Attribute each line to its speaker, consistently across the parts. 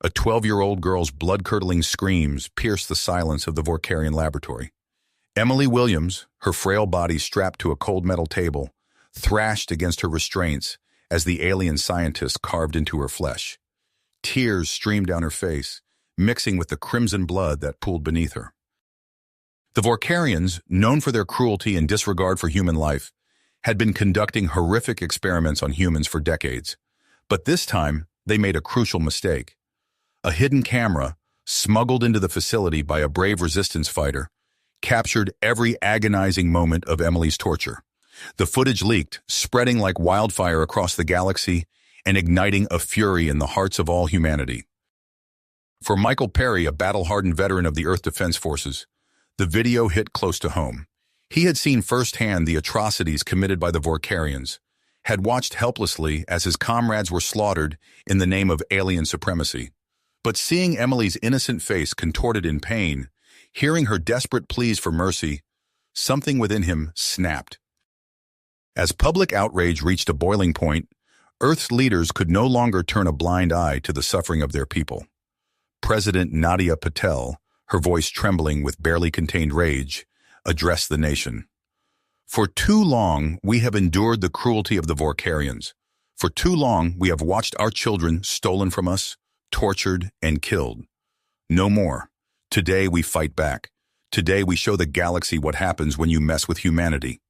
Speaker 1: A 12-year-old girl's blood-curdling screams pierced the silence of the Vorkarian laboratory. Emily Williams, her frail body strapped to a cold metal table, thrashed against her restraints as the alien scientist carved into her flesh. Tears streamed down her face, mixing with the crimson blood that pooled beneath her. The Vorkarians, known for their cruelty and disregard for human life, had been conducting horrific experiments on humans for decades. But this time, they made a crucial mistake. A hidden camera, smuggled into the facility by a brave resistance fighter, captured every agonizing moment of Emily's torture. The footage leaked, spreading like wildfire across the galaxy and igniting a fury in the hearts of all humanity. For Michael Perry, a battle-hardened veteran of the Earth Defense Forces, the video hit close to home. He had seen firsthand the atrocities committed by the Vorkarians, had watched helplessly as his comrades were slaughtered in the name of alien supremacy. But seeing Emily's innocent face contorted in pain, hearing her desperate pleas for mercy, something within him snapped. As public outrage reached a boiling point, Earth's leaders could no longer turn a blind eye to the suffering of their people. President Nadia Patel, her voice trembling with barely contained rage, addressed the nation. For too long, we have endured the cruelty of the Vorkarians. For too long, we have watched our children stolen from us, tortured, and killed. No more. Today, we fight back. Today, we show the galaxy what happens when you mess with humanity.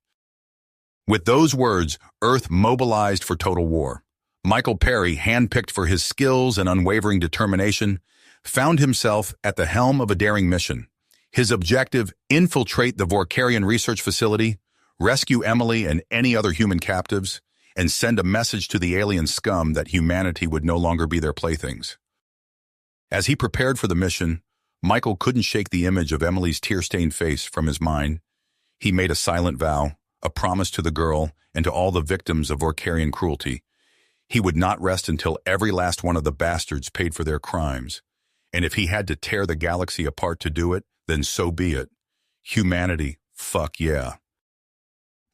Speaker 1: With those words, Earth mobilized for total war. Michael Perry, handpicked for his skills and unwavering determination, found himself at the helm of a daring mission. His objective, infiltrate the Vorkarian research facility, rescue Emily and any other human captives, and send a message to the alien scum that humanity would no longer be their playthings. As he prepared for the mission, Michael couldn't shake the image of Emily's tear-stained face from his mind. He made a silent vow, a promise to the girl and to all the victims of Vorkarian cruelty. He would not rest until every last one of the bastards paid for their crimes. And if he had to tear the galaxy apart to do it, then so be it. Humanity, fuck yeah.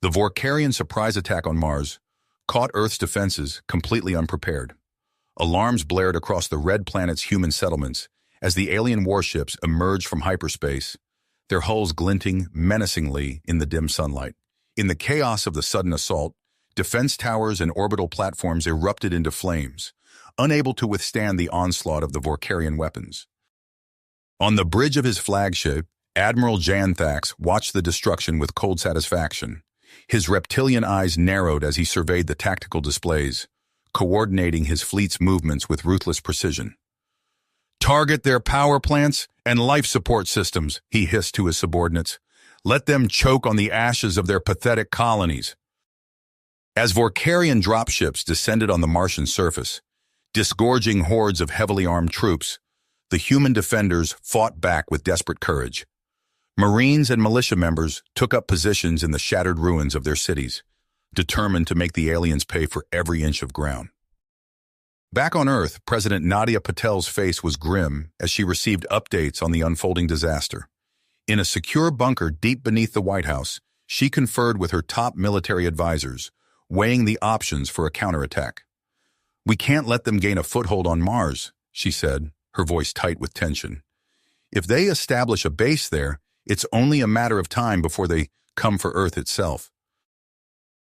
Speaker 1: The Vorkarian surprise attack on Mars caught Earth's defenses completely unprepared. Alarms blared across the red planet's human settlements as the alien warships emerged from hyperspace, their hulls glinting menacingly in the dim sunlight. In the chaos of the sudden assault, defense towers and orbital platforms erupted into flames, unable to withstand the onslaught of the Vorkarian weapons. On the bridge of his flagship, Admiral Janthax watched the destruction with cold satisfaction. His reptilian eyes narrowed as he surveyed the tactical displays, coordinating his fleet's movements with ruthless precision. "Target their power plants and life support systems," he hissed to his subordinates. "Let them choke on the ashes of their pathetic colonies." As Vorkarian dropships descended on the Martian surface, disgorging hordes of heavily armed troops, the human defenders fought back with desperate courage. Marines and militia members took up positions in the shattered ruins of their cities, determined to make the aliens pay for every inch of ground. Back on Earth, President Nadia Patel's face was grim as she received updates on the unfolding disaster. In a secure bunker deep beneath the White House, she conferred with her top military advisors, weighing the options for a counterattack. "We can't let them gain a foothold on Mars," she said, her voice tight with tension. "If they establish a base there, it's only a matter of time before they come for Earth itself."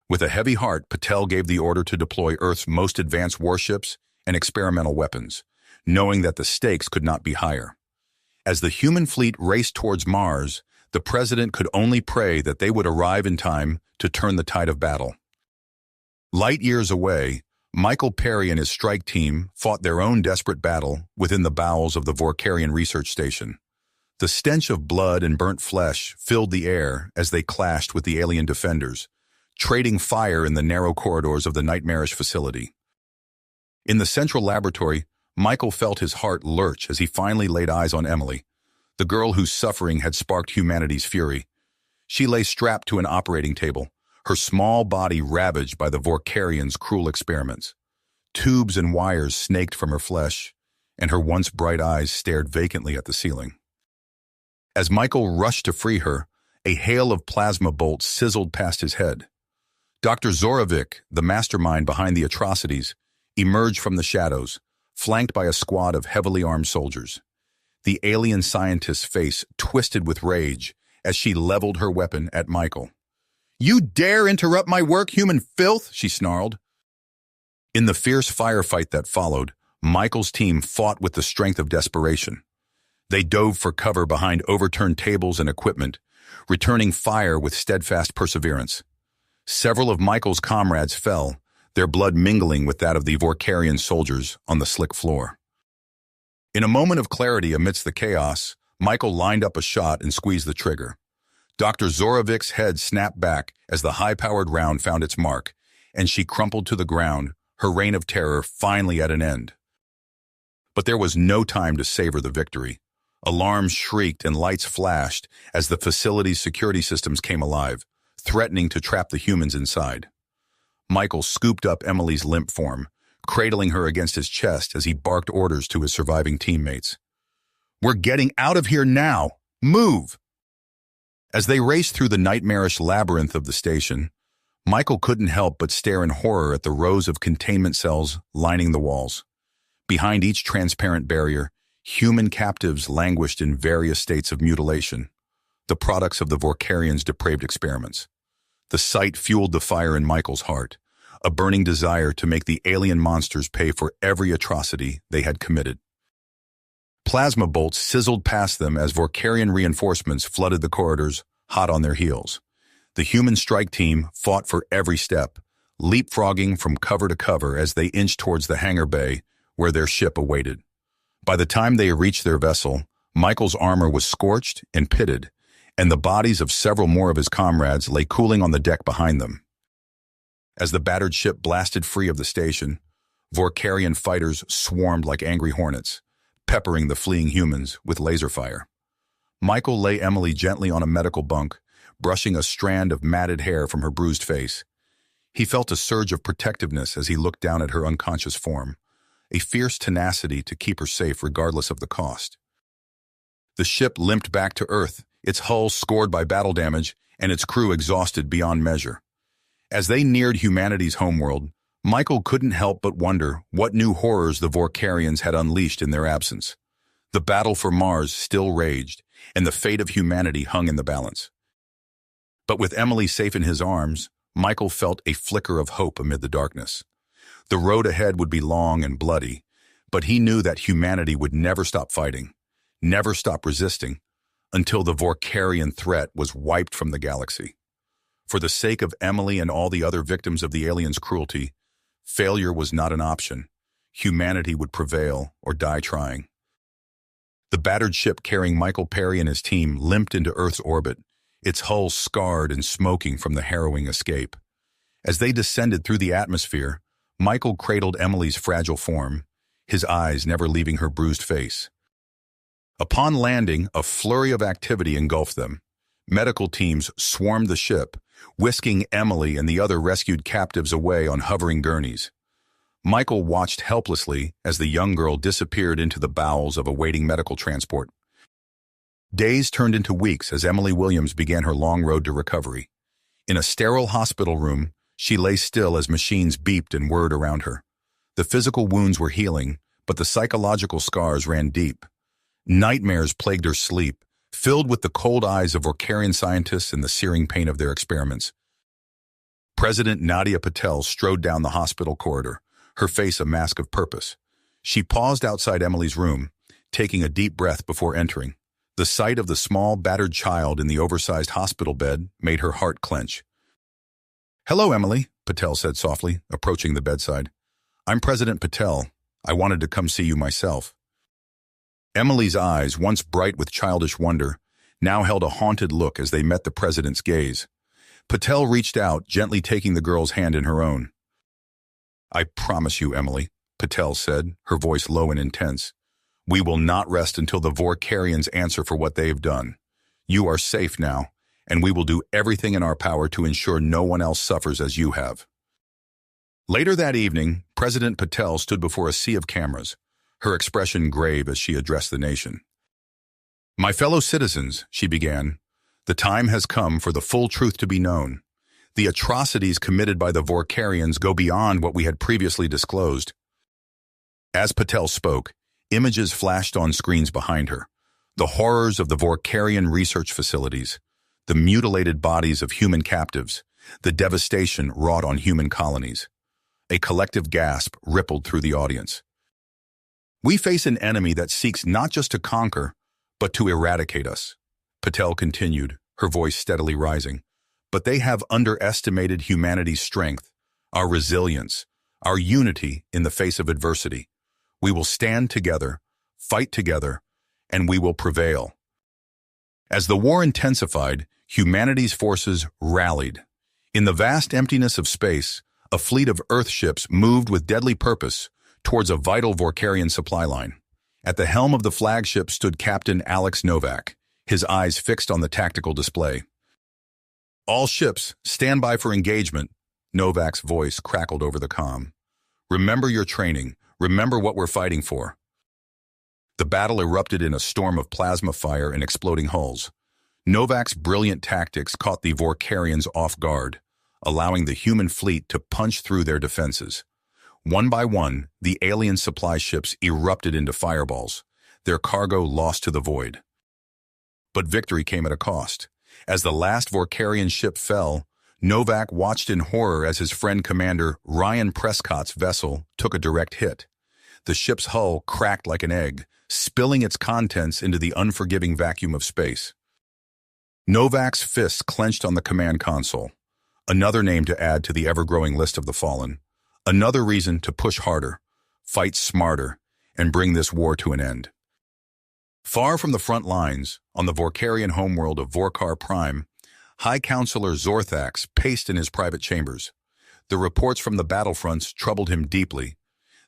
Speaker 1: With a heavy heart, Patel gave the order to deploy Earth's most advanced warships and experimental weapons, knowing that the stakes could not be higher. As the human fleet raced towards Mars, the president could only pray that they would arrive in time to turn the tide of battle. Light years away, Michael Perry and his strike team fought their own desperate battle within the bowels of the Vorkarian research station. The stench of blood and burnt flesh filled the air as they clashed with the alien defenders, trading fire in the narrow corridors of the nightmarish facility. In the central laboratory, Michael felt his heart lurch as he finally laid eyes on Emily, the girl whose suffering had sparked humanity's fury. She lay strapped to an operating table, her small body ravaged by the Vorkarians' cruel experiments. Tubes and wires snaked from her flesh, and her once bright eyes stared vacantly at the ceiling. As Michael rushed to free her, a hail of plasma bolts sizzled past his head. Dr. Zorovic, the mastermind behind the atrocities, emerged from the shadows, flanked by a squad of heavily armed soldiers. The alien scientist's face twisted with rage as she leveled her weapon at Michael. "You dare interrupt my work, human filth!" she snarled. In the fierce firefight that followed, Michael's team fought with the strength of desperation. They dove for cover behind overturned tables and equipment, returning fire with steadfast perseverance. Several of Michael's comrades fell, their blood mingling with that of the Vorkarian soldiers on the slick floor. In a moment of clarity amidst the chaos, Michael lined up a shot and squeezed the trigger. Dr. Zorovik's head snapped back as the high-powered round found its mark, and she crumpled to the ground, her reign of terror finally at an end. But there was no time to savor the victory. Alarms shrieked and lights flashed as the facility's security systems came alive, threatening to trap the humans inside. Michael scooped up Emily's limp form, cradling her against his chest as he barked orders to his surviving teammates. "We're getting out of here now! Move!" As they raced through the nightmarish labyrinth of the station, Michael couldn't help but stare in horror at the rows of containment cells lining the walls. Behind each transparent barrier, human captives languished in various states of mutilation, the products of the Vorkarians' depraved experiments. The sight fueled the fire in Michael's heart, a burning desire to make the alien monsters pay for every atrocity they had committed. Plasma bolts sizzled past them as Vorkarian reinforcements flooded the corridors, hot on their heels. The human strike team fought for every step, leapfrogging from cover to cover as they inched towards the hangar bay where their ship awaited. By the time they reached their vessel, Michael's armor was scorched and pitted, and the bodies of several more of his comrades lay cooling on the deck behind them. As the battered ship blasted free of the station, Vorkarian fighters swarmed like angry hornets, peppering the fleeing humans with laser fire. Michael lay Emily gently on a medical bunk, brushing a strand of matted hair from her bruised face. He felt a surge of protectiveness as he looked down at her unconscious form, a fierce tenacity to keep her safe regardless of the cost. The ship limped back to Earth, its hull scored by battle damage and its crew exhausted beyond measure. As they neared humanity's homeworld, Michael couldn't help but wonder what new horrors the Vorkarians had unleashed in their absence. The battle for Mars still raged, and the fate of humanity hung in the balance. But with Emily safe in his arms, Michael felt a flicker of hope amid the darkness. The road ahead would be long and bloody, but he knew that humanity would never stop fighting, never stop resisting, until the Vorkarian threat was wiped from the galaxy. For the sake of Emily and all the other victims of the aliens' cruelty, failure was not an option. Humanity would prevail or die trying. The battered ship carrying Michael Perry and his team limped into Earth's orbit, its hull scarred and smoking from the harrowing escape. As they descended through the atmosphere, Michael cradled Emily's fragile form, his eyes never leaving her bruised face. Upon landing, a flurry of activity engulfed them. Medical teams swarmed the ship, whisking Emily and the other rescued captives away on hovering gurneys. Michael watched helplessly as the young girl disappeared into the bowels of a waiting medical transport. Days turned into weeks as Emily Williams began her long road to recovery. In a sterile hospital room, she lay still as machines beeped and whirred around her. The physical wounds were healing, but the psychological scars ran deep. Nightmares plagued her sleep, filled with the cold eyes of Vorkarian scientists and the searing pain of their experiments. President Nadia Patel strode down the hospital corridor, her face a mask of purpose. She paused outside Emily's room, taking a deep breath before entering. The sight of the small, battered child in the oversized hospital bed made her heart clench. "Hello, Emily," Patel said softly, approaching the bedside. "I'm President Patel. I wanted to come see you myself." Emily's eyes, once bright with childish wonder, now held a haunted look as they met the president's gaze. Patel reached out, gently taking the girl's hand in her own. "I promise you, Emily," Patel said, her voice low and intense. "We will not rest until the Vorkarians answer for what they've done. You are safe now, and we will do everything in our power to ensure no one else suffers as you have." Later that evening, President Patel stood before a sea of cameras, her expression grave as she addressed the nation. "My fellow citizens," she began, "the time has come for the full truth to be known. The atrocities committed by the Vorkarians go beyond what we had previously disclosed. As Patel spoke, images flashed on screens behind her. The horrors of the Vorkarian research facilities, the mutilated bodies of human captives, the devastation wrought on human colonies. A collective gasp rippled through the audience. We face an enemy that seeks not just to conquer, but to eradicate us, Patel continued, her voice steadily rising. But they have underestimated humanity's strength, our resilience, our unity in the face of adversity. We will stand together, fight together, and we will prevail. As the war intensified, humanity's forces rallied. In the vast emptiness of space, a fleet of Earth ships moved with deadly purpose towards a vital Vorkarian supply line. At the helm of the flagship stood Captain Alex Novak, his eyes fixed on the tactical display. "All ships, stand by for engagement," Novak's voice crackled over the comm. "Remember your training. Remember what we're fighting for." The battle erupted in a storm of plasma fire and exploding hulls. Novak's brilliant tactics caught the Vorkarians off guard, allowing the human fleet to punch through their defenses. One by one, the alien supply ships erupted into fireballs, their cargo lost to the void. But victory came at a cost. As the last Vorkarian ship fell, Novak watched in horror as his friend Commander Ryan Prescott's vessel took a direct hit. The ship's hull cracked like an egg, spilling its contents into the unforgiving vacuum of space. Novak's fists clenched on the command console, another name to add to the ever-growing list of the fallen, another reason to push harder, fight smarter, and bring this war to an end. Far from the front lines, on the Vorkarian homeworld of Vorkar Prime, High Counselor Zorthax paced in his private chambers. The reports from the battlefronts troubled him deeply.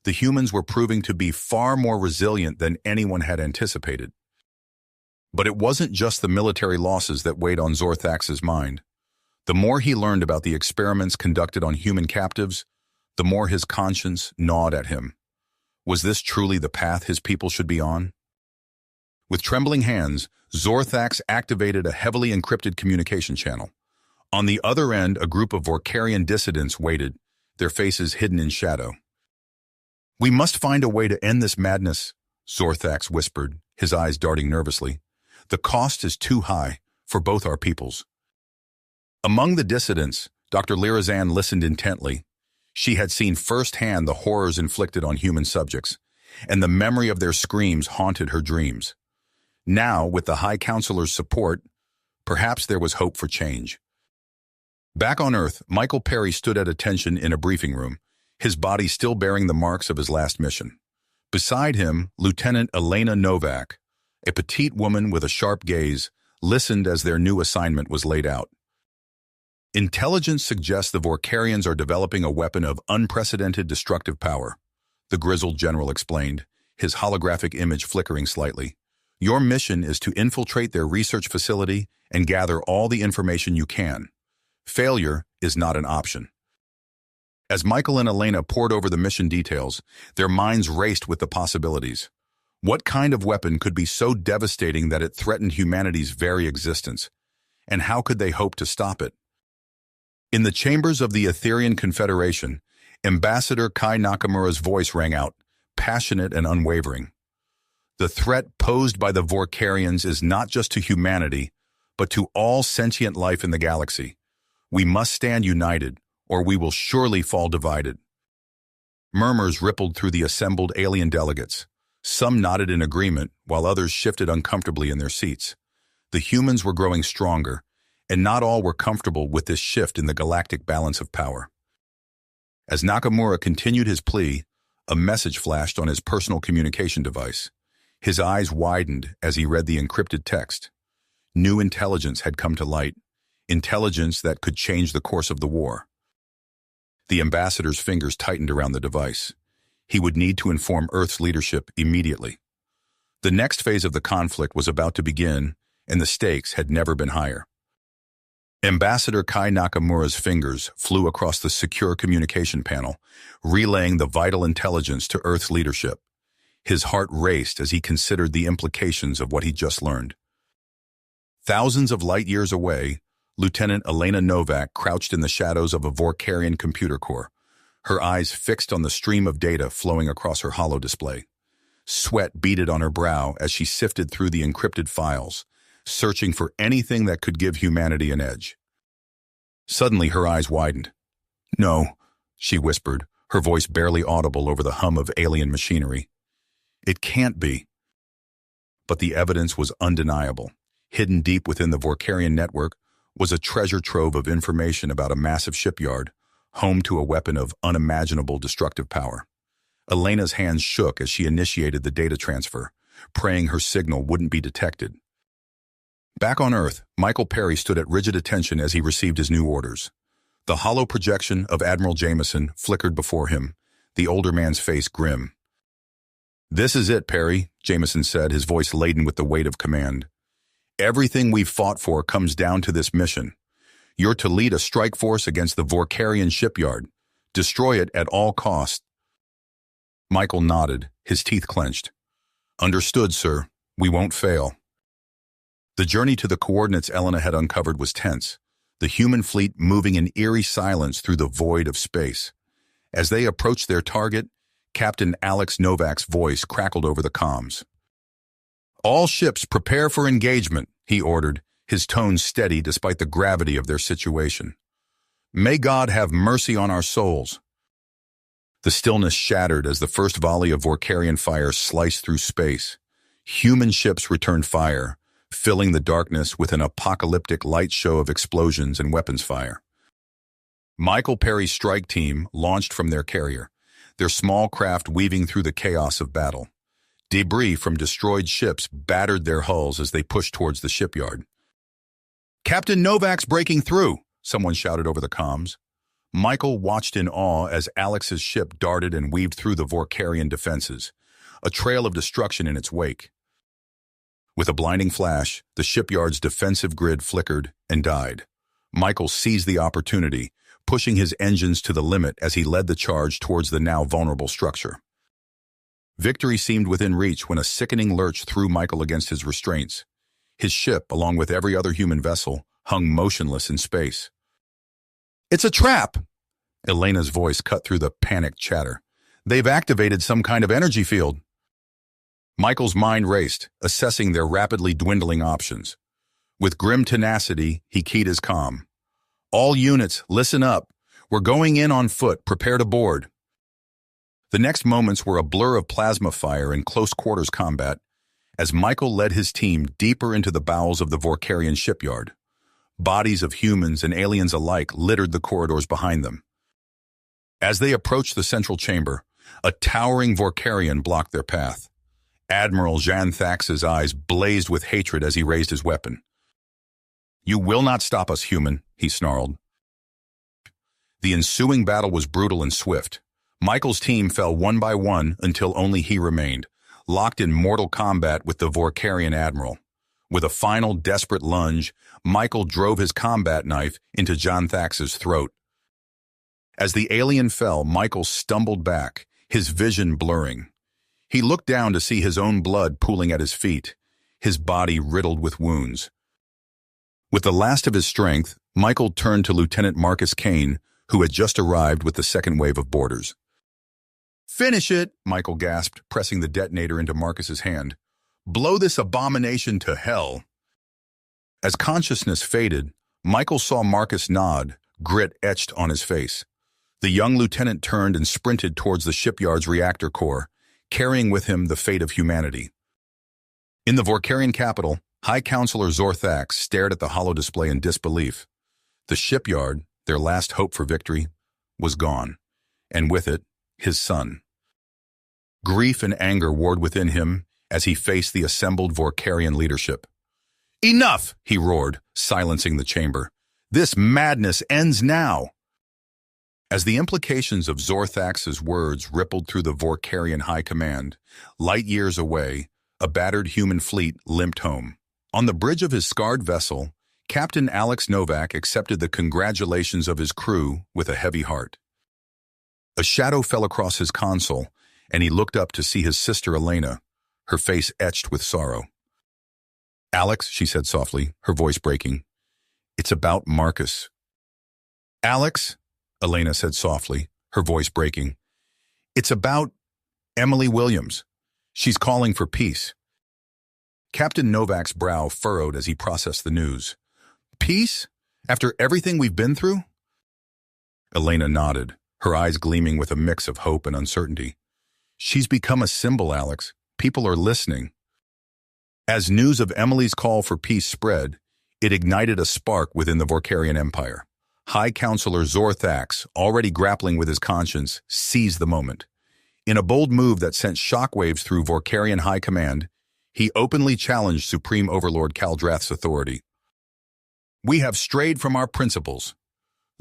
Speaker 1: The humans were proving to be far more resilient than anyone had anticipated. But it wasn't just the military losses that weighed on Zorthax's mind. The more he learned about the experiments conducted on human captives, the more his conscience gnawed at him. Was this truly the path his people should be on? With trembling hands, Zorthax activated a heavily encrypted communication channel. On the other end, a group of Vorkarian dissidents waited, their faces hidden in shadow. "We must find a way to end this madness," Zorthax whispered, his eyes darting nervously. "The cost is too high for both our peoples." Among the dissidents, Dr. Lirazan listened intently. She had seen firsthand the horrors inflicted on human subjects, and the memory of their screams haunted her dreams. Now, with the High Counselor's support, perhaps there was hope for change. Back on Earth, Michael Perry stood at attention in a briefing room, his body still bearing the marks of his last mission. Beside him, Lieutenant Elena Novak, a petite woman with a sharp gaze, listened as their new assignment was laid out. "Intelligence suggests the Vorkarians are developing a weapon of unprecedented destructive power," the grizzled general explained, his holographic image flickering slightly. "Your mission is to infiltrate their research facility and gather all the information you can. Failure is not an option." As Michael and Elena pored over the mission details, their minds raced with the possibilities. What kind of weapon could be so devastating that it threatened humanity's very existence? And how could they hope to stop it? In the chambers of the Etherian Confederation, Ambassador Kai Nakamura's voice rang out, passionate and unwavering. "The threat posed by the Vorkarians is not just to humanity, but to all sentient life in the galaxy. We must stand united, or we will surely fall divided." Murmurs rippled through the assembled alien delegates. Some nodded in agreement, while others shifted uncomfortably in their seats. The humans were growing stronger, and not all were comfortable with this shift in the galactic balance of power. As Nakamura continued his plea, a message flashed on his personal communication device. His eyes widened as he read the encrypted text. New intelligence had come to light, intelligence that could change the course of the war. The ambassador's fingers tightened around the device. He would need to inform Earth's leadership immediately. The next phase of the conflict was about to begin, and the stakes had never been higher. Ambassador Kai Nakamura's fingers flew across the secure communication panel, relaying the vital intelligence to Earth's leadership. His heart raced as he considered the implications of what he'd just learned. Thousands of light years away, Lieutenant Elena Novak crouched in the shadows of a Vorkarian computer core, her eyes fixed on the stream of data flowing across her holo display. Sweat beaded on her brow as she sifted through the encrypted files, searching for anything that could give humanity an edge. Suddenly, her eyes widened. "No," she whispered, her voice barely audible over the hum of alien machinery. "It can't be." But the evidence was undeniable. Hidden deep within the Vorkarian network was a treasure trove of information about a massive shipyard, home to a weapon of unimaginable destructive power. Elena's hands shook as she initiated the data transfer, praying her signal wouldn't be detected. Back on Earth, Michael Perry stood at rigid attention as he received his new orders. The hollow projection of Admiral Jameson flickered before him, the older man's face grim. "This is it, Perry," Jameson said, his voice laden with the weight of command. "Everything we've fought for comes down to this mission. You're to lead a strike force against the Vorkarian shipyard. Destroy it at all costs." Michael nodded, his teeth clenched. "Understood, sir. We won't fail." The journey to the coordinates Elena had uncovered was tense, the human fleet moving in eerie silence through the void of space. As they approached their target, Captain Alex Novak's voice crackled over the comms. "All ships prepare for engagement," he ordered, his tone steady despite the gravity of their situation. "May God have mercy on our souls." The stillness shattered as the first volley of Vorkarian fire sliced through space. Human ships returned fire, filling the darkness with an apocalyptic light show of explosions and weapons fire. Michael Perry's strike team launched from their carrier, their small craft weaving through the chaos of battle. Debris from destroyed ships battered their hulls as they pushed towards the shipyard. "Captain Novak's breaking through," someone shouted over the comms. Michael watched in awe as Alex's ship darted and weaved through the Vorkarian defenses, a trail of destruction in its wake. With a blinding flash, the shipyard's defensive grid flickered and died. Michael seized the opportunity, pushing his engines to the limit as he led the charge towards the now vulnerable structure. Victory seemed within reach when a sickening lurch threw Michael against his restraints. His ship, along with every other human vessel, hung motionless in space. "It's a trap!" Elena's voice cut through the panicked chatter. "They've activated some kind of energy field." Michael's mind raced, assessing their rapidly dwindling options. With grim tenacity, he keyed his comm. "All units, listen up. We're going in on foot. Prepare to board." The next moments were a blur of plasma fire and close-quarters combat as Michael led his team deeper into the bowels of the Vorkarian shipyard. Bodies of humans and aliens alike littered the corridors behind them. As they approached the central chamber, a towering Vorkarian blocked their path. Admiral Janthax's eyes blazed with hatred as he raised his weapon. "You will not stop us, human," he snarled. The ensuing battle was brutal and swift. Michael's team fell one by one until only he remained, locked in mortal combat with the Vorkarian admiral. With a final desperate lunge, Michael drove his combat knife into Janthax's throat. As the alien fell, Michael stumbled back, his vision blurring. He looked down to see his own blood pooling at his feet, his body riddled with wounds. With the last of his strength, Michael turned to Lieutenant Marcus Kane, who had just arrived with the second wave of boarders. "Finish it," Michael gasped, pressing the detonator into Marcus's hand. "Blow this abomination to hell." As consciousness faded, Michael saw Marcus nod, grit etched on his face. The young lieutenant turned and sprinted towards the shipyard's reactor core, carrying with him the fate of humanity. In the Vorkarian capital, High Counselor Zorthax stared at the holo display in disbelief. The shipyard, their last hope for victory, was gone, and with it, his son. Grief and anger warred within him as he faced the assembled Vorkarian leadership. "Enough!" he roared, silencing the chamber. "This madness ends now!" As the implications of Zorthax's words rippled through the Vorkarian high command, light years away, a battered human fleet limped home. On the bridge of his scarred vessel, Captain Alex Novak accepted the congratulations of his crew with a heavy heart. A shadow fell across his console, and he looked up to see his sister Elena, her face etched with sorrow. "Alex," she said softly, her voice breaking, "it's about Marcus." "Alex," Elena said softly, her voice breaking. "It's about Emily Williams. She's calling for peace." Captain Novak's brow furrowed as he processed the news. "Peace? After everything we've been through?" Elena nodded, her eyes gleaming with a mix of hope and uncertainty. "She's become a symbol, Alex. People are listening." As news of Emily's call for peace spread, it ignited a spark within the Vorkarian Empire. High Counselor Zorthax, already grappling with his conscience, seized the moment. In a bold move that sent shockwaves through Vorkarian High Command, he openly challenged Supreme Overlord Kaldrath's authority. "We have strayed from our principles."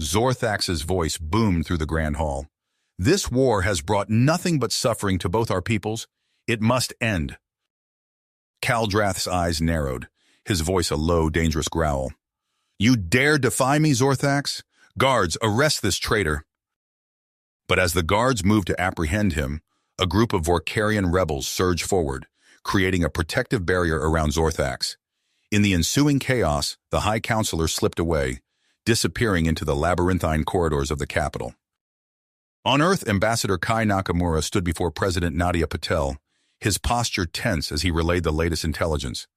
Speaker 1: Zorthax's voice boomed through the Grand Hall. "This war has brought nothing but suffering to both our peoples. It must end." Kaldrath's eyes narrowed, his voice a low, dangerous growl. "You dare defy me, Zorthax? Guards, arrest this traitor." But as the guards moved to apprehend him, a group of Vorkarian rebels surged forward, creating a protective barrier around Zorthax. In the ensuing chaos, the High Counselor slipped away, disappearing into the labyrinthine corridors of the capital. On Earth, Ambassador Kai Nakamura stood before President Nadia Patel, his posture tense as he relayed the latest intelligence.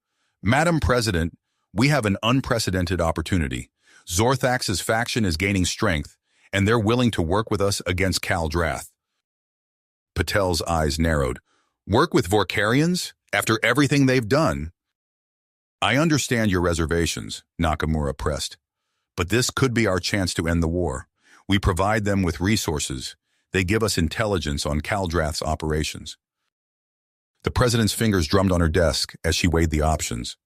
Speaker 1: "Madam President, we have an unprecedented opportunity. Zorthax's faction is gaining strength, and they're willing to work with us against Kaldrath." Patel's eyes narrowed. "Work with Vorkarians? After everything they've done?" "I understand your reservations," Nakamura pressed. "But this could be our chance to end the war. We provide them with resources. They give us intelligence on Kaldrath's operations." The president's fingers drummed on her desk as she weighed the options.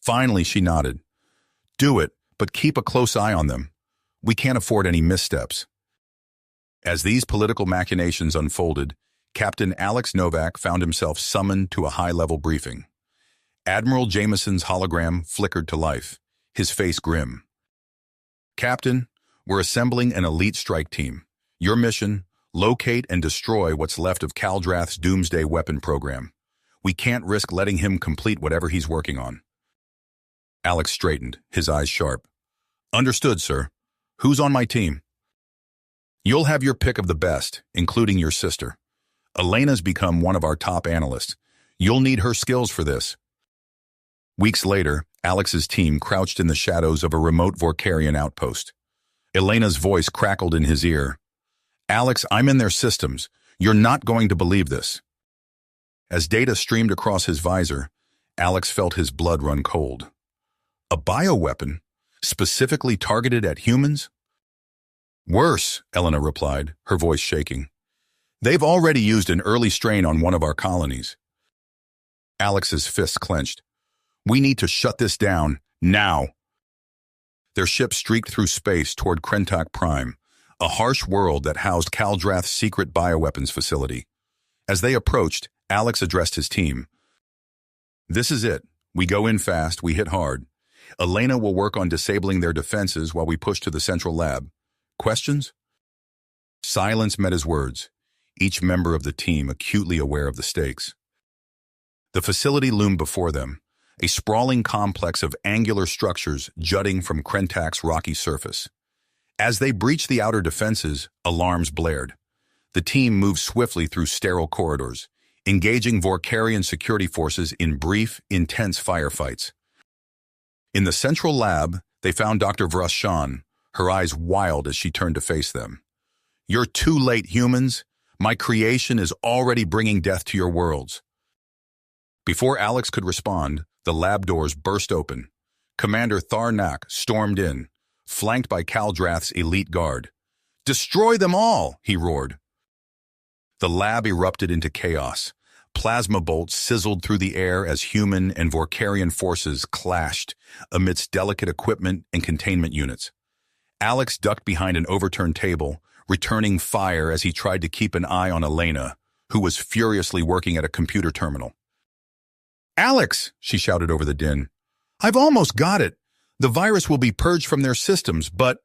Speaker 1: Finally, she nodded. "Do it, but keep a close eye on them. We can't afford any missteps." As these political machinations unfolded, Captain Alex Novak found himself summoned to a high-level briefing. Admiral Jameson's hologram flickered to life, his face grim. "Captain, we're assembling an elite strike team. Your mission, locate and destroy what's left of Kaldrath's doomsday weapon program. We can't risk letting him complete whatever he's working on." Alex straightened, his eyes sharp. "Understood, sir. Who's on my team?" "You'll have your pick of the best, including your sister. Elena's become one of our top analysts. You'll need her skills for this." Weeks later, Alex's team crouched in the shadows of a remote Vorkarian outpost. Elena's voice crackled in his ear. "Alex, I'm in their systems. You're not going to believe this." As data streamed across his visor, Alex felt his blood run cold. "A bioweapon? Specifically targeted at humans?" "Worse," Elena replied, her voice shaking. "They've already used an early strain on one of our colonies." Alex's fists clenched. "We need to shut this down, now." Their ship streaked through space toward Krentak Prime, a harsh world that housed Kaldrath's secret bioweapons facility. As they approached, Alex addressed his team. "This is it. We go in fast, we hit hard. Elena will work on disabling their defenses while we push to the central lab. Questions?" Silence met his words, each member of the team acutely aware of the stakes. The facility loomed before them, a sprawling complex of angular structures jutting from Krentak's rocky surface. As they breached the outer defenses, alarms blared. The team moved swiftly through sterile corridors, engaging Vorkarian security forces in brief, intense firefights. In the central lab, they found Dr. Vrashan, her eyes wild as she turned to face them. "You're too late, humans. My creation is already bringing death to your worlds." Before Alex could respond, the lab doors burst open. Commander Tharnak stormed in, flanked by Kaldrath's elite guard. "Destroy them all!" he roared. The lab erupted into chaos. Plasma bolts sizzled through the air as human and Vorkarian forces clashed amidst delicate equipment and containment units. Alex ducked behind an overturned table, returning fire as he tried to keep an eye on Elena, who was furiously working at a computer terminal. "Alex!" she shouted over the din. "I've almost got it. The virus will be purged from their systems, but—"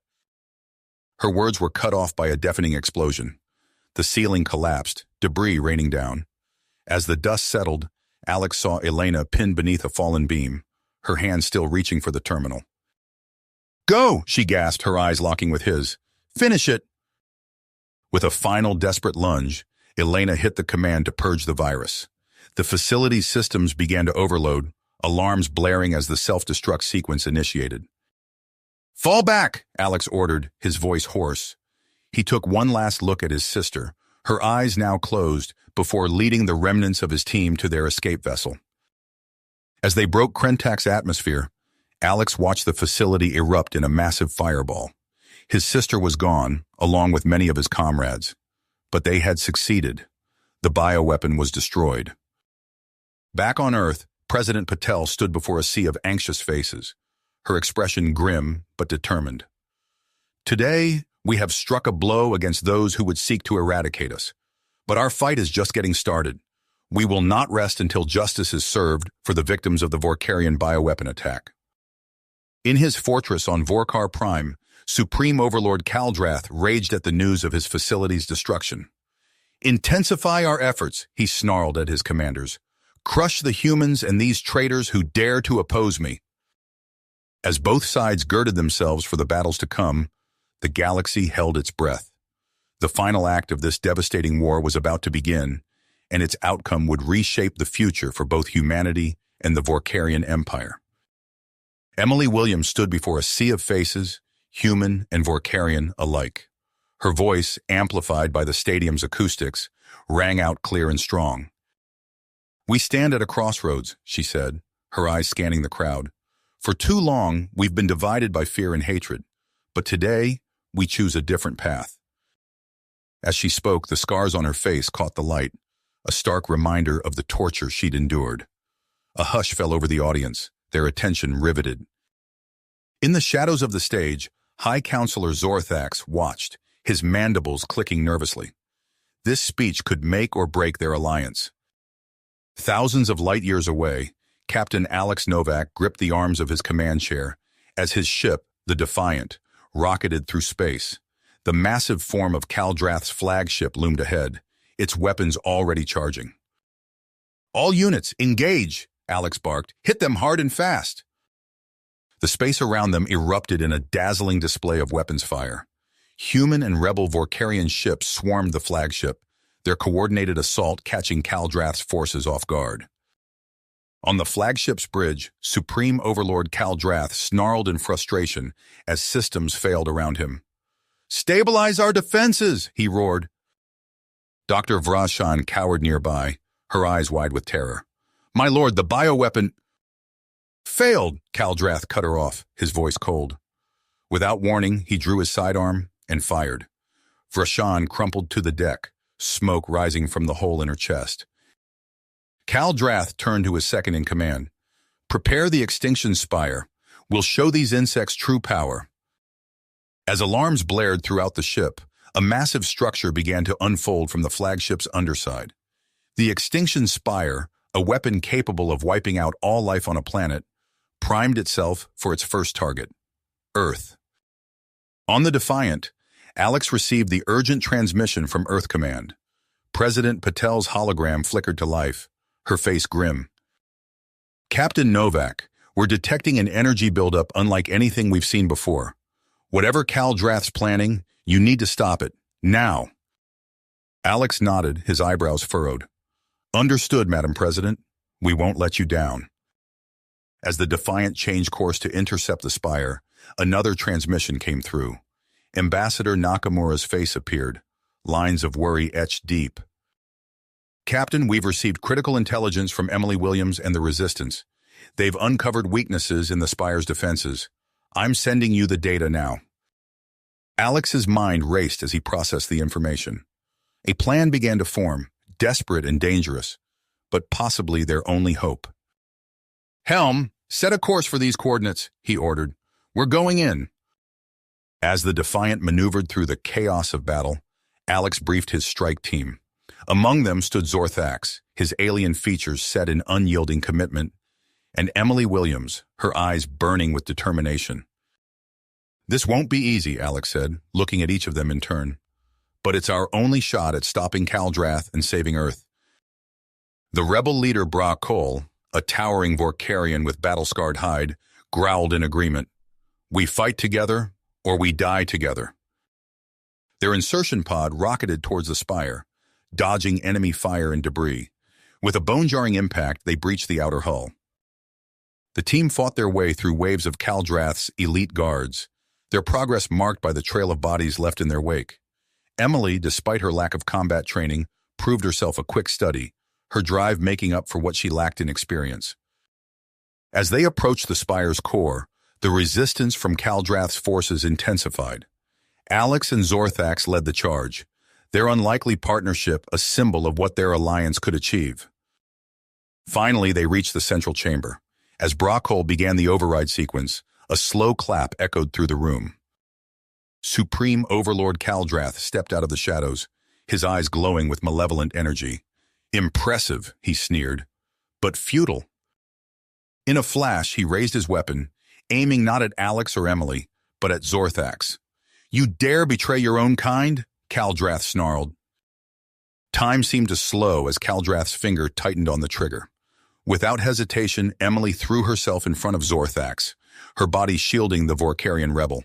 Speaker 1: Her words were cut off by a deafening explosion. The ceiling collapsed, debris raining down. As the dust settled, Alex saw Elena pinned beneath a fallen beam, her hand still reaching for the terminal. "Go!" she gasped, her eyes locking with his. "Finish it!" With a final desperate lunge, Elena hit the command to purge the virus. The facility's systems began to overload, alarms blaring as the self-destruct sequence initiated. "Fall back," Alex ordered, his voice hoarse. He took one last look at his sister, her eyes now closed, before leading the remnants of his team to their escape vessel. As they broke Krentak's atmosphere, Alex watched the facility erupt in a massive fireball. His sister was gone, along with many of his comrades. But they had succeeded. The bioweapon was destroyed. Back on Earth, President Patel stood before a sea of anxious faces, her expression grim but determined. "Today, we have struck a blow against those who would seek to eradicate us. But our fight is just getting started. We will not rest until justice is served for the victims of the Vorkarian bioweapon attack." In his fortress on Vorkar Prime, Supreme Overlord Kaldrath raged at the news of his facility's destruction. "Intensify our efforts," he snarled at his commanders. "Crush the humans and these traitors who dare to oppose me." As both sides girded themselves for the battles to come, the galaxy held its breath. The final act of this devastating war was about to begin, and its outcome would reshape the future for both humanity and the Vorkarian Empire. Emily Williams stood before a sea of faces, human and Vorkarian alike. Her voice, amplified by the stadium's acoustics, rang out clear and strong. "We stand at a crossroads," she said, her eyes scanning the crowd. "For too long, we've been divided by fear and hatred, but today, we choose a different path." As she spoke, the scars on her face caught the light, a stark reminder of the torture she'd endured. A hush fell over the audience, their attention riveted. In the shadows of the stage, High Counselor Zorthax watched, his mandibles clicking nervously. This speech could make or break their alliance. Thousands of light years away, Captain Alex Novak gripped the arms of his command chair as his ship, the Defiant, rocketed through space. The massive form of Kaldrath's flagship loomed ahead, its weapons already charging. "All units, engage!" Alex barked. "Hit them hard and fast!" The space around them erupted in a dazzling display of weapons fire. Human and rebel Vorkarian ships swarmed the flagship, their coordinated assault catching Kaldrath's forces off guard. On the flagship's bridge, Supreme Overlord Kaldrath snarled in frustration as systems failed around him. "Stabilize our defenses!" he roared. Dr. Vrashan cowered nearby, her eyes wide with terror. "My lord, the bioweapon—" "Failed!" Kaldrath cut her off, his voice cold. Without warning, he drew his sidearm and fired. Vrashan crumpled to the deck, smoke rising from the hole in her chest. Kaldrath turned to his second-in-command. "Prepare the extinction spire. We'll show these insects true power." As alarms blared throughout the ship, a massive structure began to unfold from the flagship's underside. The extinction spire, a weapon capable of wiping out all life on a planet, primed itself for its first target, Earth. On the Defiant, Alex received the urgent transmission from Earth Command. President Patel's hologram flickered to life, her face grim. "Captain Novak, we're detecting an energy buildup unlike anything we've seen before. Whatever Kaldrath's planning, you need to stop it, now." Alex nodded, his eyebrows furrowed. "Understood, Madam President. We won't let you down." As the Defiant changed course to intercept the spire, another transmission came through. Ambassador Nakamura's face appeared, lines of worry etched deep. "Captain, we've received critical intelligence from Emily Williams and the Resistance. They've uncovered weaknesses in the spire's defenses. I'm sending you the data now." Alex's mind raced as he processed the information. A plan began to form, desperate and dangerous, but possibly their only hope. "Helm, set a course for these coordinates," he ordered. "We're going in." As the Defiant maneuvered through the chaos of battle, Alex briefed his strike team. Among them stood Zorthax, his alien features set in unyielding commitment, and Emily Williams, her eyes burning with determination. "This won't be easy," Alex said, looking at each of them in turn. "But it's our only shot at stopping Kaldrath and saving Earth." The rebel leader Bra Kol, a towering Vorkarian with battle-scarred hide, growled in agreement. "We fight together, or we die together." Their insertion pod rocketed towards the spire, dodging enemy fire and debris. With a bone-jarring impact, they breached the outer hull. The team fought their way through waves of Caldrath's elite guards, their progress marked by the trail of bodies left in their wake. Emily, despite her lack of combat training, proved herself a quick study, her drive making up for what she lacked in experience. As they approached the spire's core, the resistance from Caldrath's forces intensified. Alex and Zorthax led the charge, their unlikely partnership a symbol of what their alliance could achieve. Finally, they reached the central chamber. As Brockhole began the override sequence, a slow clap echoed through the room. Supreme Overlord Caldrath stepped out of the shadows, his eyes glowing with malevolent energy. Impressive, he sneered, but futile. In a flash, he raised his weapon, aiming not at Alex or Emily, but at Zorthax. "You dare betray your own kind?" Caldrath snarled. Time seemed to slow as Caldrath's finger tightened on the trigger. Without hesitation, Emily threw herself in front of Zorthax, her body shielding the Vorkarian rebel.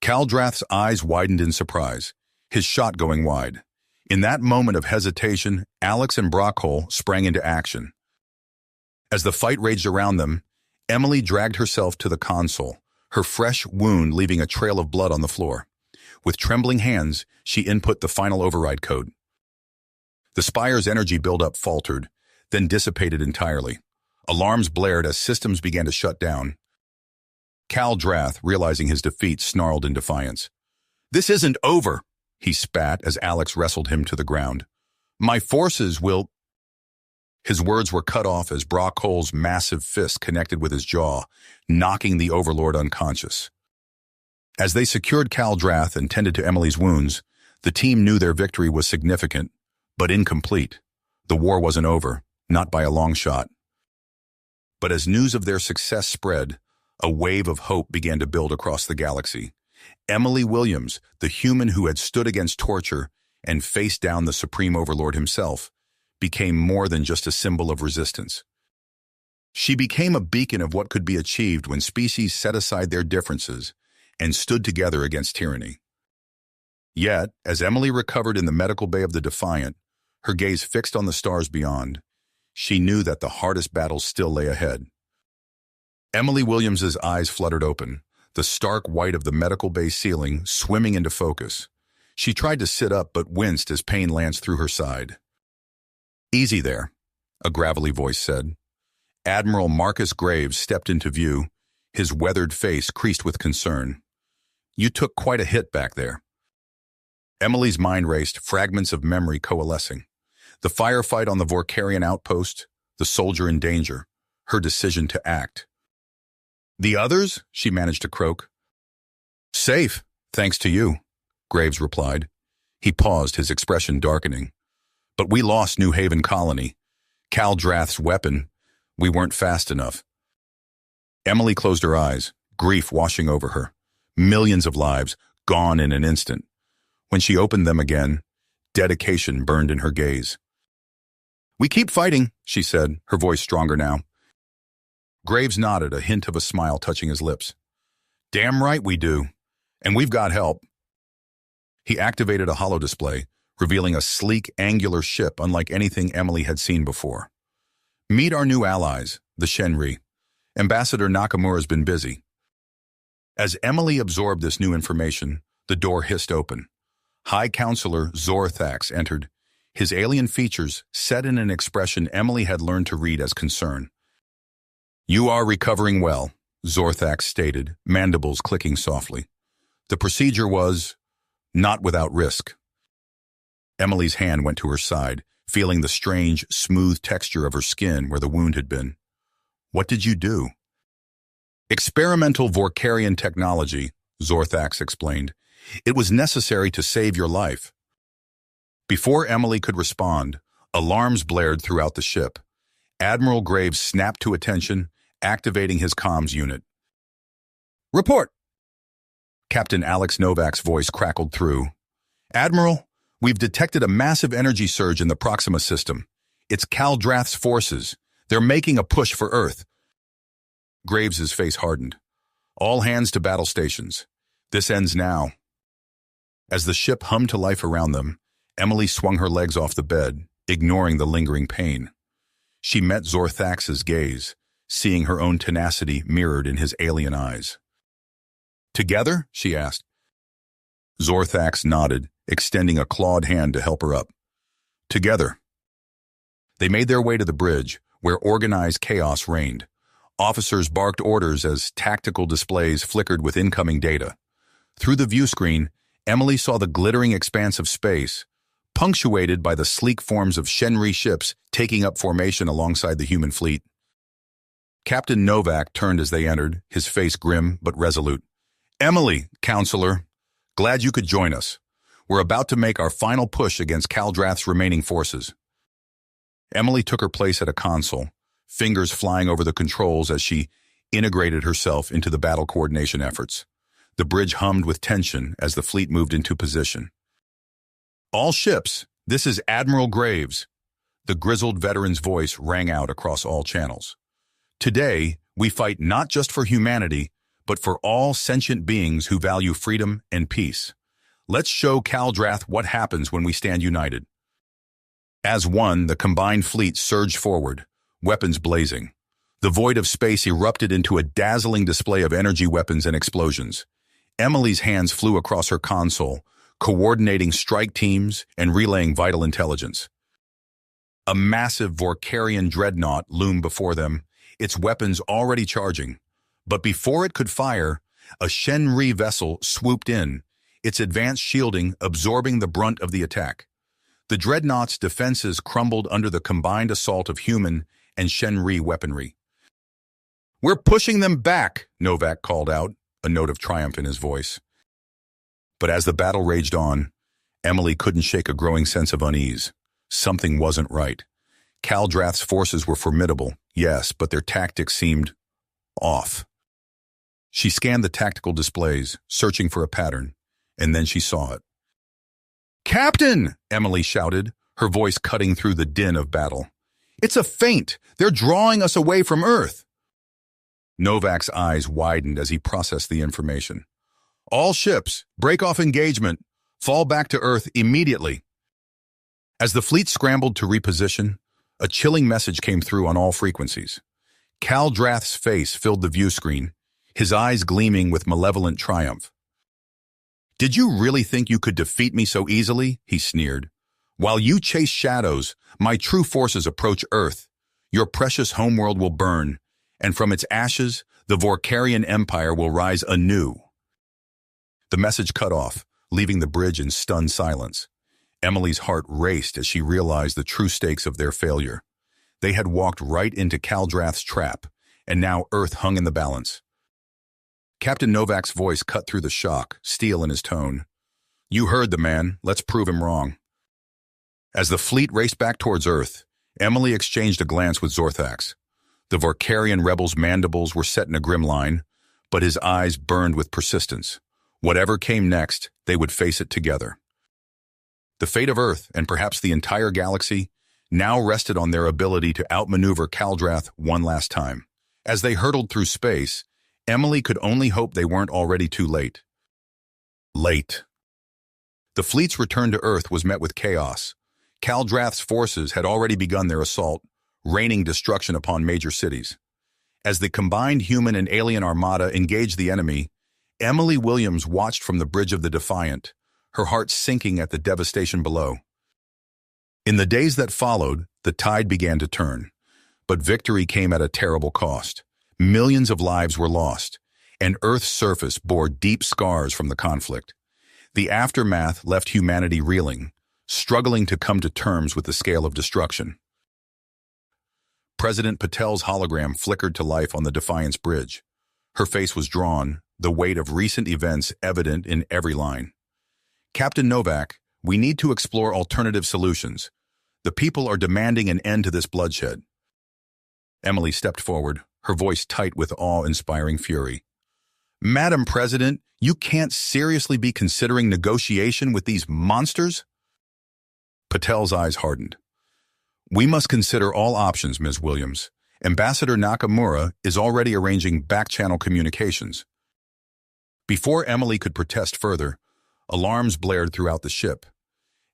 Speaker 1: Caldrath's eyes widened in surprise, his shot going wide. In that moment of hesitation, Alex and Brockhole sprang into action. As the fight raged around them, Emily dragged herself to the console, her fresh wound leaving a trail of blood on the floor. With trembling hands, she input the final override code. The spire's energy buildup faltered, then dissipated entirely. Alarms blared as systems began to shut down. Caldrath, realizing his defeat, snarled in defiance. "This isn't over," he spat as Alex wrestled him to the ground. "My forces will—" His words were cut off as Brockhole's massive fist connected with his jaw, knocking the Overlord unconscious. As they secured Caldrath and tended to Emily's wounds, the team knew their victory was significant, but incomplete. The war wasn't over, not by a long shot. But as news of their success spread, a wave of hope began to build across the galaxy. Emily Williams, the human who had stood against torture and faced down the Supreme Overlord himself, became more than just a symbol of resistance. She became a beacon of what could be achieved when species set aside their differences and stood together against tyranny. Yet, as Emily recovered in the medical bay of the Defiant, her gaze fixed on the stars beyond, she knew that the hardest battles still lay ahead. Emily Williams's eyes fluttered open, the stark white of the medical bay ceiling swimming into focus. She tried to sit up but winced as pain lanced through her side. "Easy there," a gravelly voice said. Admiral Marcus Graves stepped into view, his weathered face creased with concern. "You took quite a hit back there." Emily's mind raced, fragments of memory coalescing. The firefight on the Vorkarian outpost, the soldier in danger, her decision to act. "The others?" she managed to croak. "Safe, thanks to you," Graves replied. He paused, his expression darkening. "But we lost New Haven Colony. Caldrath's weapon. We weren't fast enough." Emily closed her eyes, grief washing over her. Millions of lives, gone in an instant. When she opened them again, dedication burned in her gaze. "We keep fighting," she said, her voice stronger now. Graves nodded, a hint of a smile touching his lips. "Damn right we do. And we've got help." He activated a holodisplay, revealing a sleek, angular ship unlike anything Emily had seen before. "Meet our new allies, the Shenri. Ambassador Nakamura's been busy." As Emily absorbed this new information, the door hissed open. High Counselor Zorthax entered, his alien features set in an expression Emily had learned to read as concern. "You are recovering well," Zorthax stated, mandibles clicking softly. "The procedure was not without risk." Emily's hand went to her side, feeling the strange, smooth texture of her skin where the wound had been. "What did you do?" "Experimental Vorkarian technology," Zorthax explained. "It was necessary to save your life." Before Emily could respond, alarms blared throughout the ship. Admiral Graves snapped to attention, activating his comms unit. "Report!" Captain Alex Novak's voice crackled through. "Admiral, we've detected a massive energy surge in the Proxima system. It's Caldrath's forces. They're making a push for Earth." Graves's face hardened. "All hands to battle stations. This ends now." As the ship hummed to life around them, Emily swung her legs off the bed, ignoring the lingering pain. She met Zorthax's gaze, seeing her own tenacity mirrored in his alien eyes. "Together?" she asked. Zorthax nodded, extending a clawed hand to help her up. "Together." They made their way to the bridge, where organized chaos reigned. Officers barked orders as tactical displays flickered with incoming data. Through the view screen, Emily saw the glittering expanse of space, punctuated by the sleek forms of Shenri ships taking up formation alongside the human fleet. Captain Novak turned as they entered, his face grim but resolute. "Emily, counselor, glad you could join us. We're about to make our final push against Kaldrath's remaining forces." Emily took her place at a console, fingers flying over the controls as she integrated herself into the battle coordination efforts. The bridge hummed with tension as the fleet moved into position. "All ships, this is Admiral Graves." The grizzled veteran's voice rang out across all channels. "Today, we fight not just for humanity, but for all sentient beings who value freedom and peace. Let's show Kaldrath what happens when we stand united." As one, the combined fleet surged forward, weapons blazing. The void of space erupted into a dazzling display of energy weapons and explosions. Emily's hands flew across her console, coordinating strike teams and relaying vital intelligence. A massive Vorkarian dreadnought loomed before them, its weapons already charging. But before it could fire, a Shenri vessel swooped in, its advanced shielding absorbing the brunt of the attack. The dreadnought's defenses crumbled under the combined assault of human and Shenri weaponry. "We're pushing them back," Novak called out, a note of triumph in his voice. But as the battle raged on, Emily couldn't shake a growing sense of unease. Something wasn't right. Kaldrath's forces were formidable, yes, but their tactics seemed off. She scanned the tactical displays, searching for a pattern, and then she saw it. "Captain!" Emily shouted, her voice cutting through the din of battle. "It's a feint! They're drawing us away from Earth!" Novak's eyes widened as he processed the information. "All ships, break off engagement. Fall back to Earth immediately." As the fleet scrambled to reposition, a chilling message came through on all frequencies. Kaldrath's face filled the view screen, his eyes gleaming with malevolent triumph. "Did you really think you could defeat me so easily?" he sneered. "While you chase shadows, my true forces approach Earth. Your precious homeworld will burn, and from its ashes, the Vorkarian Empire will rise anew." The message cut off, leaving the bridge in stunned silence. Emily's heart raced as she realized the true stakes of their failure. They had walked right into Kaldrath's trap, and now Earth hung in the balance. Captain Novak's voice cut through the shock, steel in his tone. "You heard the man. Let's prove him wrong." As the fleet raced back towards Earth, Emily exchanged a glance with Zorthax. The Vorkarian rebels' mandibles were set in a grim line, but his eyes burned with persistence. Whatever came next, they would face it together. The fate of Earth, and perhaps the entire galaxy, now rested on their ability to outmaneuver Kaldrath one last time. As they hurtled through space, Emily could only hope they weren't already too late. Late. The fleet's return to Earth was met with chaos. Kaldrath's forces had already begun their assault, raining destruction upon major cities. As the combined human and alien armada engaged the enemy, Emily Williams watched from the bridge of the Defiant, her heart sinking at the devastation below. In the days that followed, the tide began to turn, but victory came at a terrible cost. Millions of lives were lost, and Earth's surface bore deep scars from the conflict. The aftermath left humanity reeling, struggling to come to terms with the scale of destruction. President Patel's hologram flickered to life on the Defiance Bridge. Her face was drawn, the weight of recent events evident in every line. "Captain Novak, we need to explore alternative solutions. The people are demanding an end to this bloodshed." Emily stepped forward, her voice tight with awe-inspiring fury. "Madam President, you can't seriously be considering negotiation with these monsters?" Patel's eyes hardened. "We must consider all options, Ms. Williams. Ambassador Nakamura is already arranging back-channel communications." Before Emily could protest further, Alarms blared throughout the ship.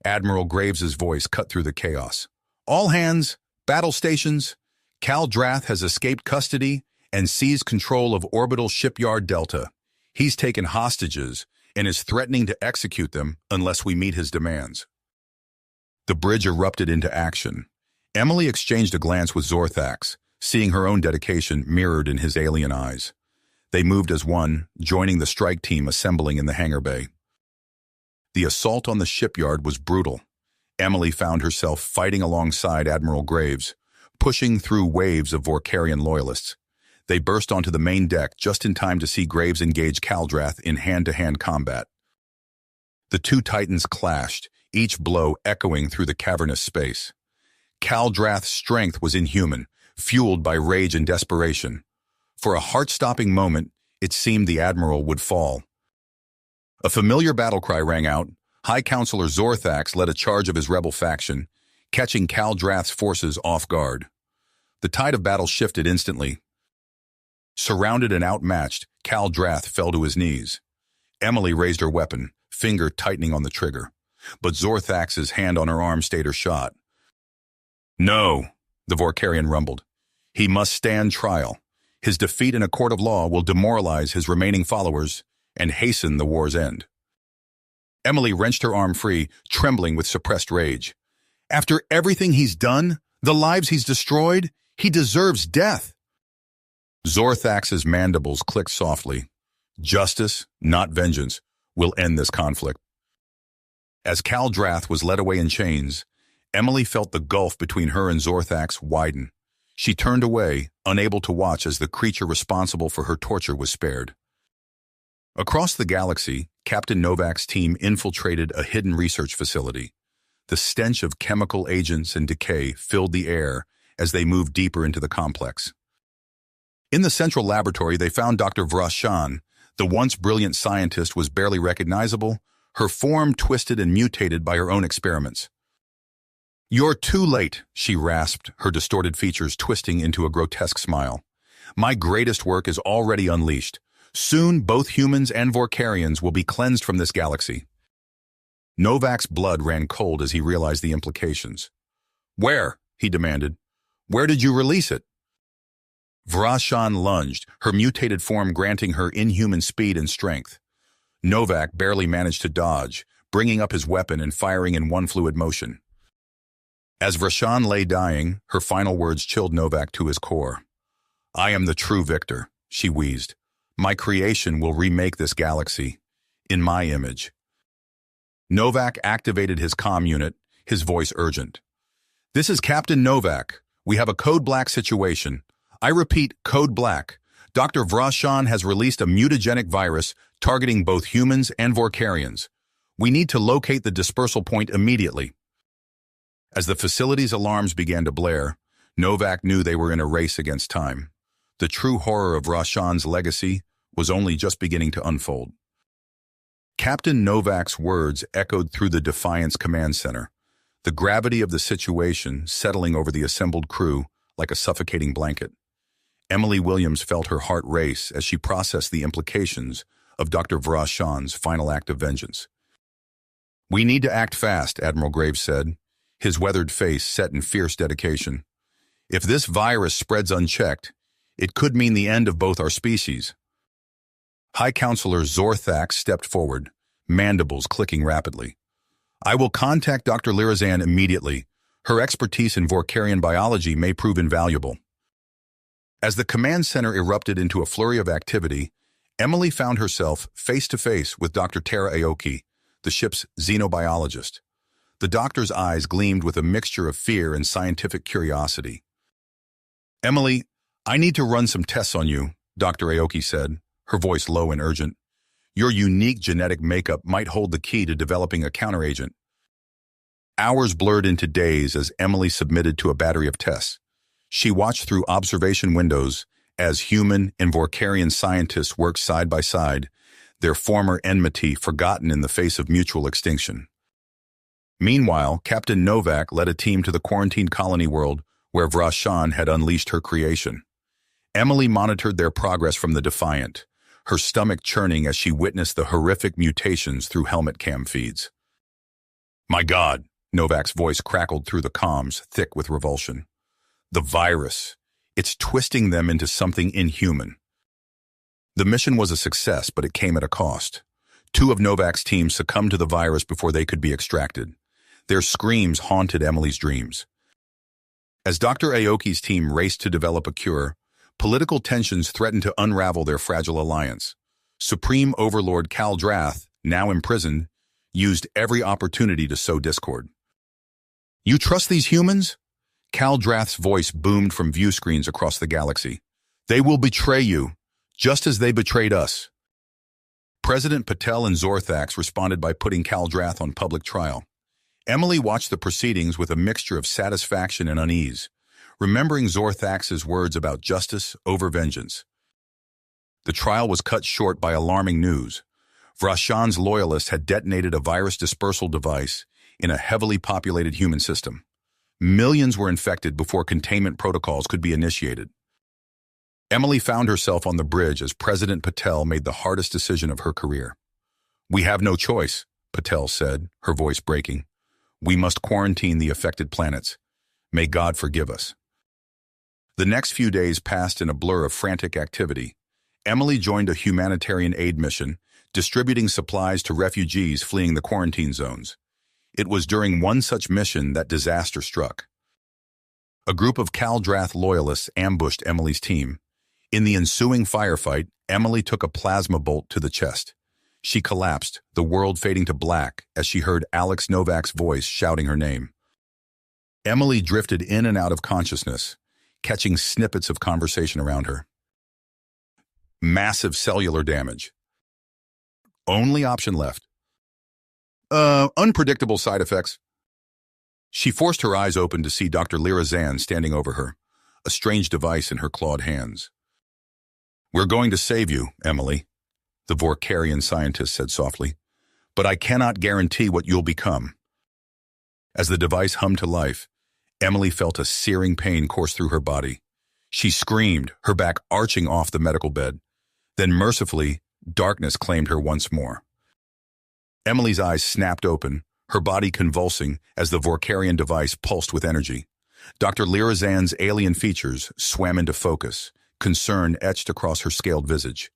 Speaker 1: Admiral Graves's voice cut through the chaos. "All hands, battle stations. Cal Drath has escaped custody and seized control of Orbital Shipyard Delta. He's taken hostages and is threatening to execute them unless we meet his demands." The bridge erupted into action. Emily exchanged a glance with Zorthax, seeing her own dedication mirrored in his alien eyes. They moved as one, joining the strike team assembling in the hangar bay. The assault on the shipyard was brutal. Emily found herself fighting alongside Admiral Graves, pushing through waves of Vorkarian loyalists. They burst onto the main deck just in time to see Graves engage Caldrath in hand-to-hand combat. The two titans clashed, each blow echoing through the cavernous space. Caldrath's strength was inhuman, fueled by rage and desperation. For a heart-stopping moment, it seemed the Admiral would fall. A familiar battle cry rang out. High Counselor Zorthax led a charge of his rebel faction, catching Caldrath's forces off guard. The tide of battle shifted instantly. Surrounded and outmatched, Caldrath fell to his knees. Emily raised her weapon, finger tightening on the trigger, but Zorthax's hand on her arm stayed her shot. "No," the Vorkarian rumbled. "He must stand trial. His defeat in a court of law will demoralize his remaining followers and hasten the war's end." Emily wrenched her arm free, trembling with suppressed rage. "After everything he's done, the lives he's destroyed, he deserves death." Zorthax's mandibles clicked softly. "Justice, not vengeance, will end this conflict." As Caldrath was led away in chains, Emily felt the gulf between her and Zorthax widen. She turned away, unable to watch as the creature responsible for her torture was spared. Across the galaxy, Captain Novak's team infiltrated a hidden research facility. The stench of chemical agents and decay filled the air as they moved deeper into the complex. In the central laboratory, they found Dr. Vrashan. The once brilliant scientist was barely recognizable, her form twisted and mutated by her own experiments. "You're too late," she rasped, her distorted features twisting into a grotesque smile. "My greatest work is already unleashed. Soon, both humans and Vorkarians will be cleansed from this galaxy." Novak's blood ran cold as he realized the implications. "Where?" he demanded. "Where did you release it?" Vrashan lunged, her mutated form granting her inhuman speed and strength. Novak barely managed to dodge, bringing up his weapon and firing in one fluid motion. As Vrashan lay dying, her final words chilled Novak to his core. "I am the true victor," she wheezed. "My creation will remake this galaxy, in my image." Novak activated his comm unit, his voice urgent. "This is Captain Novak. We have a Code Black situation. I repeat, Code Black. Dr. Vrashan has released a mutagenic virus targeting both humans and Vorkarians. We need to locate the dispersal point immediately." As the facility's alarms began to blare, Novak knew they were in a race against time. The true horror of Rashan's legacy was only just beginning to unfold. Captain Novak's words echoed through the Defiance Command Center, the gravity of the situation settling over the assembled crew like a suffocating blanket. Emily Williams felt her heart race as she processed the implications of Dr. Vrashan's final act of vengeance. "We need to act fast," Admiral Graves said, his weathered face set in fierce dedication. "If this virus spreads unchecked, it could mean the end of both our species." High Counselor Zorthax stepped forward, mandibles clicking rapidly. "I will contact Dr. Lirazan immediately. Her expertise in Vorkarian biology may prove invaluable." As the command center erupted into a flurry of activity, Emily found herself face-to-face with Dr. Tara Aoki, the ship's xenobiologist. The doctor's eyes gleamed with a mixture of fear and scientific curiosity. "Emily, I need to run some tests on you," Dr. Aoki said, her voice low and urgent. "Your unique genetic makeup might hold the key to developing a counteragent." Hours blurred into days as Emily submitted to a battery of tests. She watched through observation windows as human and Vorkarian scientists worked side by side, their former enmity forgotten in the face of mutual extinction. Meanwhile, Captain Novak led a team to the quarantined colony world where Vrashan had unleashed her creation. Emily monitored their progress from the Defiant, her stomach churning as she witnessed the horrific mutations through helmet cam feeds. "My God," Novak's voice crackled through the comms, thick with revulsion. "The virus. It's twisting them into something inhuman." The mission was a success, but it came at a cost. 2 of Novak's team succumbed to the virus before they could be extracted. Their screams haunted Emily's dreams. As Dr. Aoki's team raced to develop a cure, political tensions threatened to unravel their fragile alliance. Supreme Overlord Cal Drath, now imprisoned, used every opportunity to sow discord. "You trust these humans?" Cal Drath's voice boomed from view screens across the galaxy. "They will betray you, just as they betrayed us." President Patel and Zorthax responded by putting Cal Drath on public trial. Emily watched the proceedings with a mixture of satisfaction and unease, remembering Zorthax's words about justice over vengeance. The trial was cut short by alarming news. Vrashan's loyalists had detonated a virus dispersal device in a heavily populated human system. Millions were infected before containment protocols could be initiated. Emily found herself on the bridge as President Patel made the hardest decision of her career. "We have no choice," Patel said, her voice breaking. "We must quarantine the affected planets. May God forgive us." The next few days passed in a blur of frantic activity. Emily joined a humanitarian aid mission, distributing supplies to refugees fleeing the quarantine zones. It was during one such mission that disaster struck. A group of Cal Drath loyalists ambushed Emily's team. In the ensuing firefight, Emily took a plasma bolt to the chest. She collapsed, the world fading to black as she heard Alex Novak's voice shouting her name. Emily drifted in and out of consciousness, catching snippets of conversation around her. Massive cellular damage. Only option left. Unpredictable side effects. She forced her eyes open to see Dr. Lirazan standing over her, a strange device in her clawed hands. "We're going to save you, Emily," the Vorkarian scientist said softly, "but I cannot guarantee what you'll become." As the device hummed to life, Emily felt a searing pain course through her body. She screamed, her back arching off the medical bed. Then mercifully, darkness claimed her once more. Emily's eyes snapped open, her body convulsing as the Vorkarian device pulsed with energy. Dr. Lirazan's alien features swam into focus, concern etched across her scaled visage.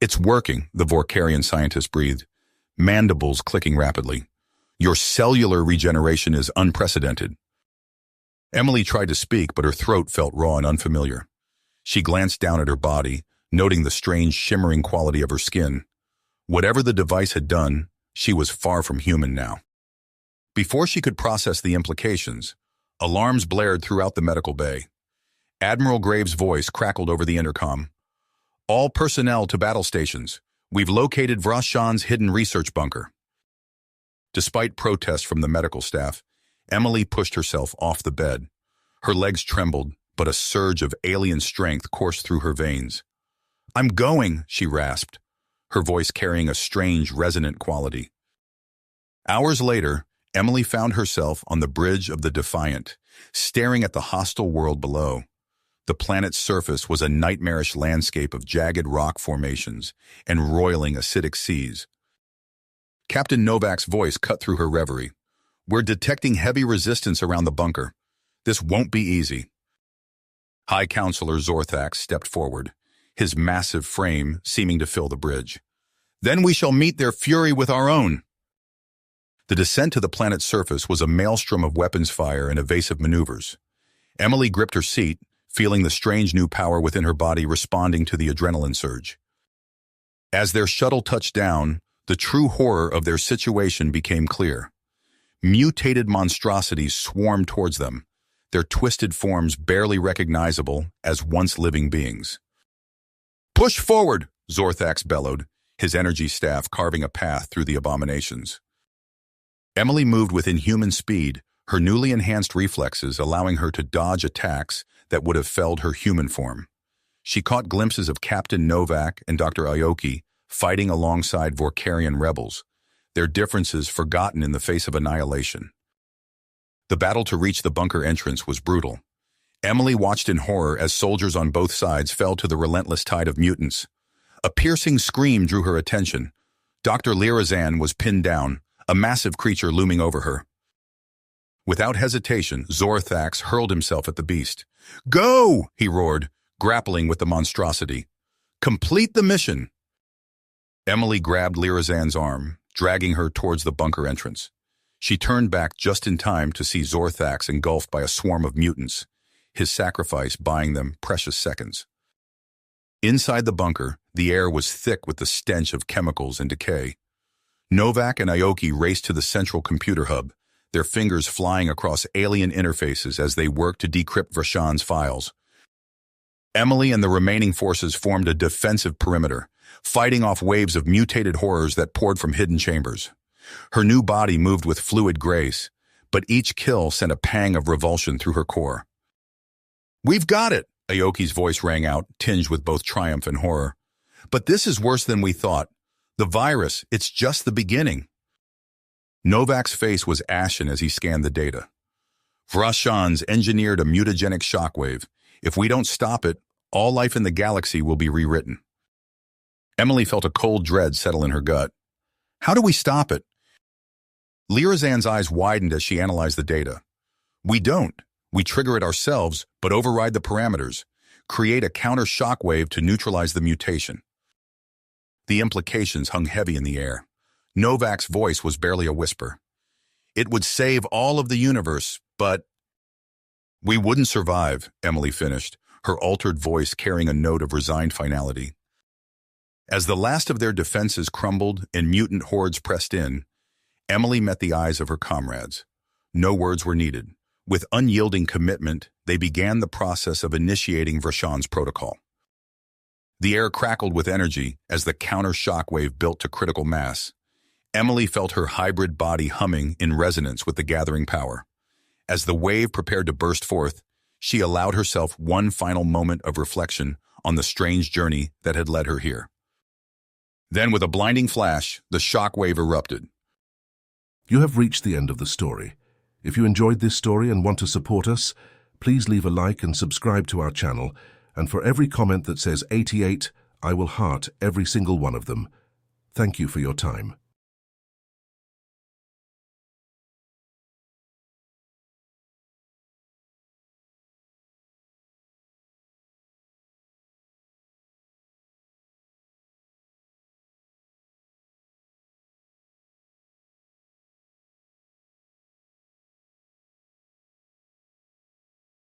Speaker 1: "It's working," the Vorkarian scientist breathed, mandibles clicking rapidly. "Your cellular regeneration is unprecedented." Emily tried to speak, but her throat felt raw and unfamiliar. She glanced down at her body, noting the strange shimmering quality of her skin. Whatever the device had done, she was far from human now. Before she could process the implications, alarms blared throughout the medical bay. Admiral Graves' voice crackled over the intercom. "All personnel to battle stations. We've located Vrashan's hidden research bunker." Despite protests from the medical staff, Emily pushed herself off the bed. Her legs trembled, but a surge of alien strength coursed through her veins. "I'm going," she rasped, her voice carrying a strange, resonant quality. Hours later, Emily found herself on the bridge of the Defiant, staring at the hostile world below. The planet's surface was a nightmarish landscape of jagged rock formations and roiling acidic seas. Captain Novak's voice cut through her reverie. "We're detecting heavy resistance around the bunker. This won't be easy." High Counselor Zorthax stepped forward, his massive frame seeming to fill the bridge. "Then we shall meet their fury with our own." The descent to the planet's surface was a maelstrom of weapons fire and evasive maneuvers. Emily gripped her seat, feeling the strange new power within her body responding to the adrenaline surge. As their shuttle touched down, the true horror of their situation became clear. Mutated monstrosities swarmed towards them, their twisted forms barely recognizable as once living beings. "Push forward," Zorthax bellowed, his energy staff carving a path through the abominations. Emily moved with inhuman speed, her newly enhanced reflexes allowing her to dodge attacks that would have felled her human form. She caught glimpses of Captain Novak and Dr. Aoki fighting alongside Vorkarian rebels, their differences forgotten in the face of annihilation. The battle to reach the bunker entrance was brutal. Emily watched in horror as soldiers on both sides fell to the relentless tide of mutants. A piercing scream drew her attention. Dr. Lirazan was pinned down, a massive creature looming over her. Without hesitation, Zorthax hurled himself at the beast. "Go!" he roared, grappling with the monstrosity. "Complete the mission!" Emily grabbed Lirazan's arm, dragging her towards the bunker entrance. She turned back just in time to see Zorthax engulfed by a swarm of mutants, his sacrifice buying them precious seconds. Inside the bunker, the air was thick with the stench of chemicals and decay. Novak and Aoki raced to the central computer hub, their fingers flying across alien interfaces as they worked to decrypt Vrashan's files. Emily and the remaining forces formed a defensive perimeter, fighting off waves of mutated horrors that poured from hidden chambers. Her new body moved with fluid grace, but each kill sent a pang of revulsion through her core. "We've got it!" Aoki's voice rang out, tinged with both triumph and horror. "But this is worse than we thought. The virus, it's just the beginning." Novak's face was ashen as he scanned the data. "Vrashan's engineered a mutagenic shockwave. If we don't stop it, all life in the galaxy will be rewritten." Emily felt a cold dread settle in her gut. "How do we stop it?" Lirazan's eyes widened as she analyzed the data. "We don't. We trigger it ourselves, but override the parameters, create a counter shockwave to neutralize the mutation." The implications hung heavy in the air. Novak's voice was barely a whisper. "It would save all of the universe, but—" "We wouldn't survive," Emily finished, her altered voice carrying a note of resigned finality. As the last of their defenses crumbled and mutant hordes pressed in, Emily met the eyes of her comrades. No words were needed. With unyielding commitment, they began the process of initiating Vrashan's protocol. The air crackled with energy as the counter shockwave built to critical mass. Emily felt her hybrid body humming in resonance with the gathering power. As the wave prepared to burst forth, she allowed herself one final moment of reflection on the strange journey that had led her here. Then, with a blinding flash, the shockwave erupted.
Speaker 2: You have reached the end of the story. If you enjoyed this story and want to support us, please leave a like and subscribe to our channel. And for every comment that says 88, I will heart every single one of them. Thank you for your time.